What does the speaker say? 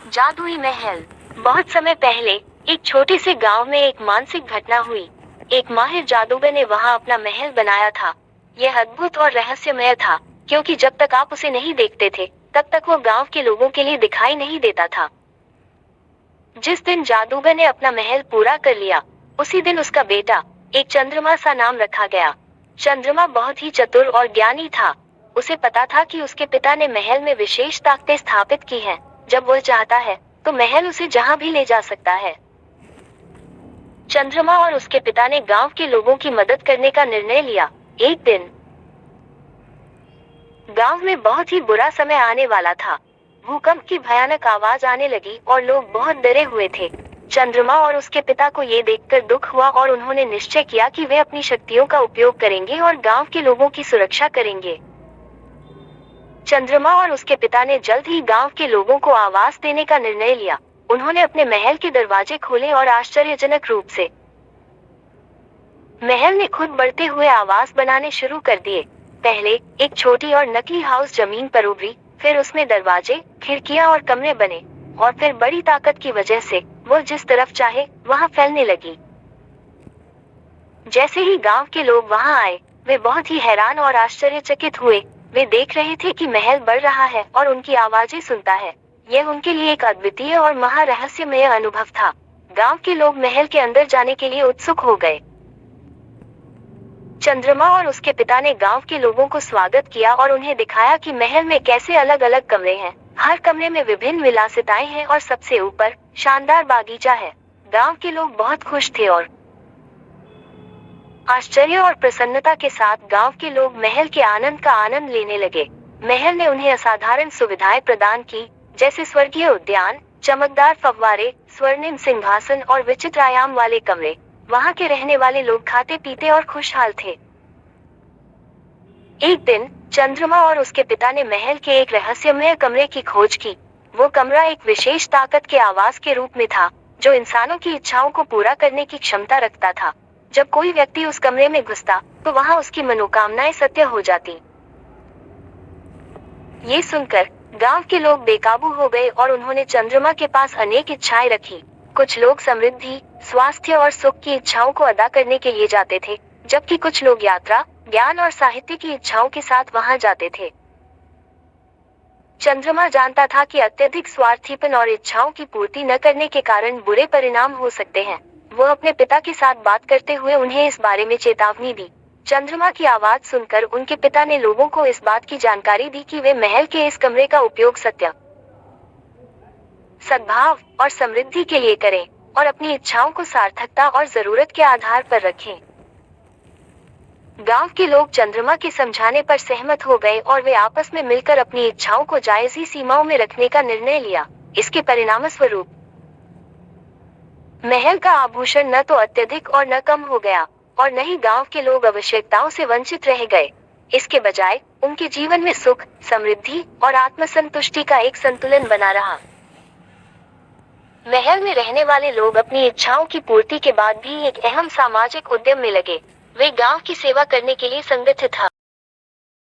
जादुई महल। बहुत समय पहले एक छोटे से गांव में एक मानसिक घटना हुई। एक माहिर जादूगर ने वहां अपना महल बनाया था। यह अद्भुत और रहस्यमय था, क्योंकि जब तक आप उसे नहीं देखते थे, तब तक वो गांव के लोगों के लिए दिखाई नहीं देता था। जिस दिन जादूगर ने अपना महल पूरा कर लिया, उसी दिन उसका बेटा, एक चंद्रमा सा नाम रखा गया। चंद्रमा बहुत ही चतुर और ज्ञानी था। उसे पता था कि उसके पिता ने महल में विशेष ताकतें स्थापित की हैं। जब वह चाहता है, तो महल उसे जहां भी ले जा सकता है। चंद्रमा और उसके पिता ने गांव के लोगों की मदद करने का निर्णय लिया। एक दिन गांव में बहुत ही बुरा समय आने वाला था। भूकंप की भयानक आवाज आने लगी और लोग बहुत डरे हुए थे। चंद्रमा और उसके पिता को ये देखकर दुख हुआ और उन्होंने निश्चय किया कि वे अपनी शक्तियों का उपयोग करेंगे और गांव के लोगों की सुरक्षा करेंगे। चंद्रमा और उसके पिता ने जल्द ही गांव के लोगों को आवास देने का निर्णय लिया। उन्होंने अपने महल के दरवाजे खोले और आश्चर्यजनक रूप से महल ने खुद बढ़ते हुए आवास बनाने शुरू कर दिए। पहले एक छोटी और नकली हाउस जमीन पर उभरी, फिर उसमें दरवाजे, खिड़कियां और कमरे बने, और फिर बड़ी ताकत की वजह से वो जिस तरफ चाहे वहां फैलने लगी। जैसे ही गांव के लोग वहां आए, वे बहुत ही हैरान और आश्चर्यचकित हुए। वे देख रहे थे कि महल बढ़ रहा है और उनकी आवाजें सुनता है। यह उनके लिए एक अद्वितीय और महारहस्यमय अनुभव था। गांव के लोग महल के अंदर जाने के लिए उत्सुक हो गए। चंद्रमा और उसके पिता ने गांव के लोगों को स्वागत किया और उन्हें दिखाया कि महल में कैसे अलग अलग कमरे हैं। हर कमरे में विभिन्न विलासिताएं हैं और सबसे ऊपर शानदार बागीचा है। गांव के लोग बहुत खुश थे और आश्चर्य और प्रसन्नता के साथ गांव के लोग महल के आनंद का आनंद लेने लगे। महल ने उन्हें असाधारण सुविधाएं प्रदान की, जैसे स्वर्गीय उद्यान, चमकदार फव्वारे, स्वर्णिम सिंहासन और विचित्र आयाम वाले कमरे। वहां के रहने वाले लोग खाते पीते और खुशहाल थे। एक दिन चंद्रमा और उसके पिता ने महल के एक रहस्यमय कमरे की खोज की। वो कमरा एक विशेष ताकत के आवास के रूप में था, जो इंसानों की इच्छाओं को पूरा करने की क्षमता रखता था। जब कोई व्यक्ति उस कमरे में घुसता, तो वहां उसकी मनोकामनाएं सत्य हो जाती। ये सुनकर गांव के लोग बेकाबू हो गए और उन्होंने चंद्रमा के पास अनेक इच्छाएं रखी। कुछ लोग समृद्धि, स्वास्थ्य और सुख की इच्छाओं को अदा करने के लिए जाते थे, जबकि कुछ लोग यात्रा, ज्ञान और साहित्य की इच्छाओं के साथ वहां जाते थे। चंद्रमा जानता था कि अत्यधिक स्वार्थीपन और इच्छाओं की पूर्ति न करने के कारण बुरे परिणाम हो सकते हैं। वो अपने पिता के साथ बात करते हुए उन्हें इस बारे में चेतावनी दी। चंद्रमा की आवाज सुनकर उनके पिता ने लोगों को इस बात की जानकारी दी कि वे महल के इस कमरे का उपयोग सत्य, सद्भाव और समृद्धि के लिए करें, और अपनी इच्छाओं को सार्थकता और जरूरत के आधार पर रखें। गांव के लोग चंद्रमा के समझाने पर सहमत हो गए और वे आपस में मिलकर अपनी इच्छाओं को जायज सीमाओं में रखने का निर्णय लिया। इसके परिणामस्वरूप महल का आभूषण न तो अत्यधिक और न कम हो गया, और न ही गांव के लोग आवश्यकताओं से वंचित रह गए। इसके बजाय उनके जीवन में सुख, समृद्धि और आत्मसंतुष्टि का एक संतुलन बना रहा। महल में रहने वाले लोग अपनी इच्छाओं की पूर्ति के बाद भी एक अहम सामाजिक उद्यम में लगे। वे गांव की सेवा करने के लिए संगठित थे।